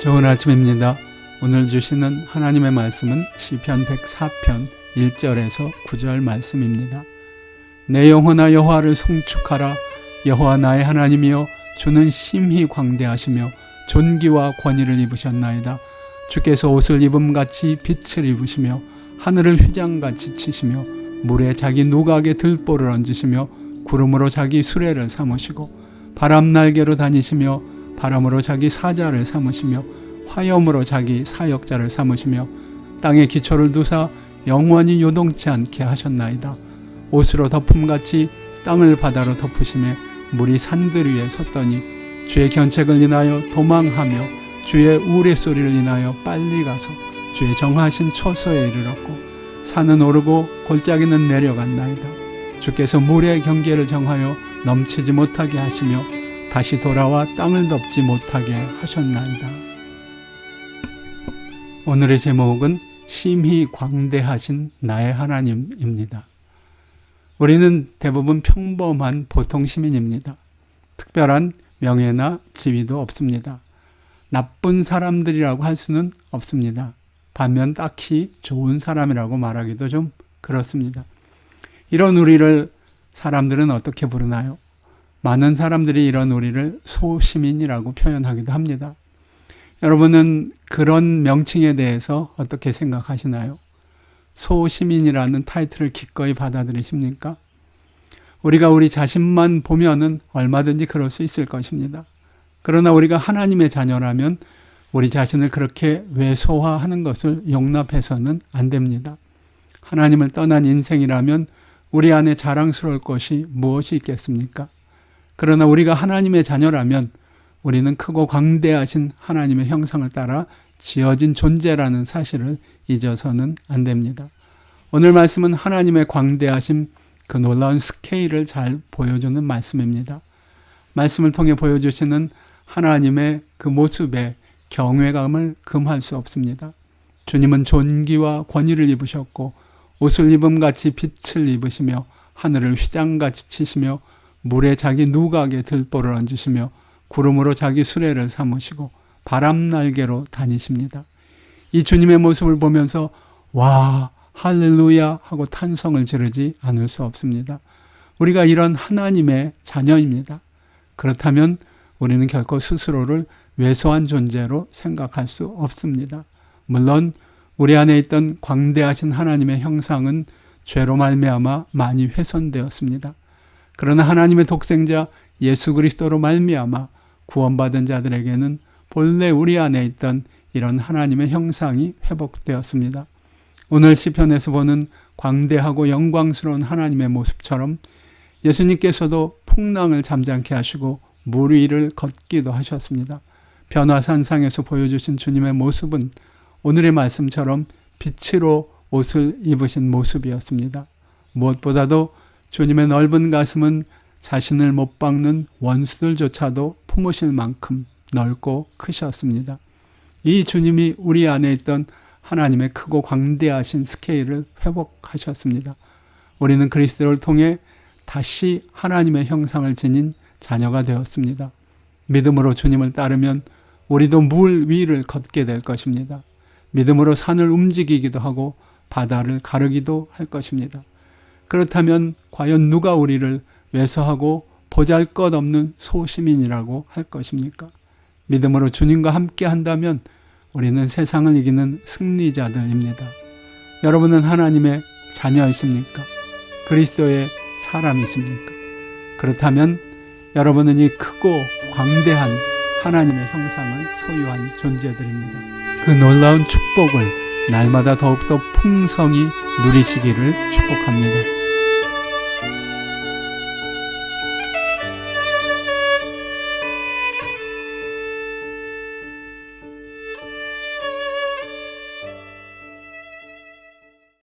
좋은 아침입니다. 오늘 주시는 하나님의 말씀은 시편 104편 1절에서 9절 말씀입니다. 내 영혼아 여호와를 송축하라. 여호와 나의 하나님이여 주는 심히 광대하시며 존귀와 권위를 입으셨나이다. 주께서 옷을 입음같이 빛을 입으시며 하늘을 휘장같이 치시며 물에 자기 누각에 들보를 얹으시며 구름으로 자기 수레를 삼으시고 바람 날개로 다니시며 바람으로 자기 사자를 삼으시며 화염으로 자기 사역자를 삼으시며 땅에 기초를 두사 영원히 요동치 않게 하셨나이다. 옷으로 덮음같이 땅을 바다로 덮으시며 물이 산들 위에 섰더니 주의 견책을 인하여 도망하며 주의 우레소리를 인하여 빨리 가서 주의 정하신 처소에 이르렀고 산은 오르고 골짜기는 내려갔나이다. 주께서 물의 경계를 정하여 넘치지 못하게 하시며 다시 돌아와 땅을 덮지 못하게 하셨나이다. 오늘의 제목은 심히 광대하신 나의 하나님입니다. 우리는 대부분 평범한 보통 시민입니다. 특별한 명예나 지위도 없습니다. 나쁜 사람들이라고 할 수는 없습니다. 반면 딱히 좋은 사람이라고 말하기도 좀 그렇습니다. 이런 우리를 사람들은 어떻게 부르나요? 많은 사람들이 이런 우리를 소시민이라고 표현하기도 합니다. 여러분은 그런 명칭에 대해서 어떻게 생각하시나요? 소시민이라는 타이틀을 기꺼이 받아들이십니까? 우리가 우리 자신만 보면은 얼마든지 그럴 수 있을 것입니다. 그러나 우리가 하나님의 자녀라면 우리 자신을 그렇게 왜소화하는 것을 용납해서는 안 됩니다. 하나님을 떠난 인생이라면 우리 안에 자랑스러울 것이 무엇이 있겠습니까? 그러나 우리가 하나님의 자녀라면 우리는 크고 광대하신 하나님의 형상을 따라 지어진 존재라는 사실을 잊어서는 안 됩니다. 오늘 말씀은 하나님의 광대하심, 그 놀라운 스케일을 잘 보여주는 말씀입니다. 말씀을 통해 보여주시는 하나님의 그 모습에 경외감을 금할 수 없습니다. 주님은 존귀와 권위를 입으셨고 옷을 입음같이 빛을 입으시며 하늘을 휘장같이 치시며 물에 자기 누각에 들보를 얹으시며 구름으로 자기 수레를 삼으시고 바람 날개로 다니십니다. 이 주님의 모습을 보면서 와 할렐루야 하고 탄성을 지르지 않을 수 없습니다. 우리가 이런 하나님의 자녀입니다. 그렇다면 우리는 결코 스스로를 왜소한 존재로 생각할 수 없습니다. 물론 우리 안에 있던 광대하신 하나님의 형상은 죄로 말미암아 많이 훼손되었습니다. 그러나 하나님의 독생자 예수 그리스도로 말미암아 구원받은 자들에게는 본래 우리 안에 있던 이런 하나님의 형상이 회복되었습니다. 오늘 시편에서 보는 광대하고 영광스러운 하나님의 모습처럼 예수님께서도 풍랑을 잠잠케 하시고 물 위를 걷기도 하셨습니다. 변화산상에서 보여주신 주님의 모습은 오늘의 말씀처럼 빛으로 옷을 입으신 모습이었습니다. 무엇보다도 주님의 넓은 가슴은 자신을 못 박는 원수들조차도 품으실 만큼 넓고 크셨습니다. 이 주님이 우리 안에 있던 하나님의 크고 광대하신 스케일을 회복하셨습니다. 우리는 그리스도를 통해 다시 하나님의 형상을 지닌 자녀가 되었습니다. 믿음으로 주님을 따르면 우리도 물 위를 걷게 될 것입니다. 믿음으로 산을 움직이기도 하고 바다를 가르기도 할 것입니다. 그렇다면 과연 누가 우리를 왜소하고 보잘것없는 소시민이라고 할 것입니까? 믿음으로 주님과 함께 한다면 우리는 세상을 이기는 승리자들입니다. 여러분은 하나님의 자녀이십니까? 그리스도의 사람이십니까? 그렇다면 여러분은 이 크고 광대한 하나님의 형상을 소유한 존재들입니다. 그 놀라운 축복을 날마다 더욱더 풍성히 누리시기를 축복합니다.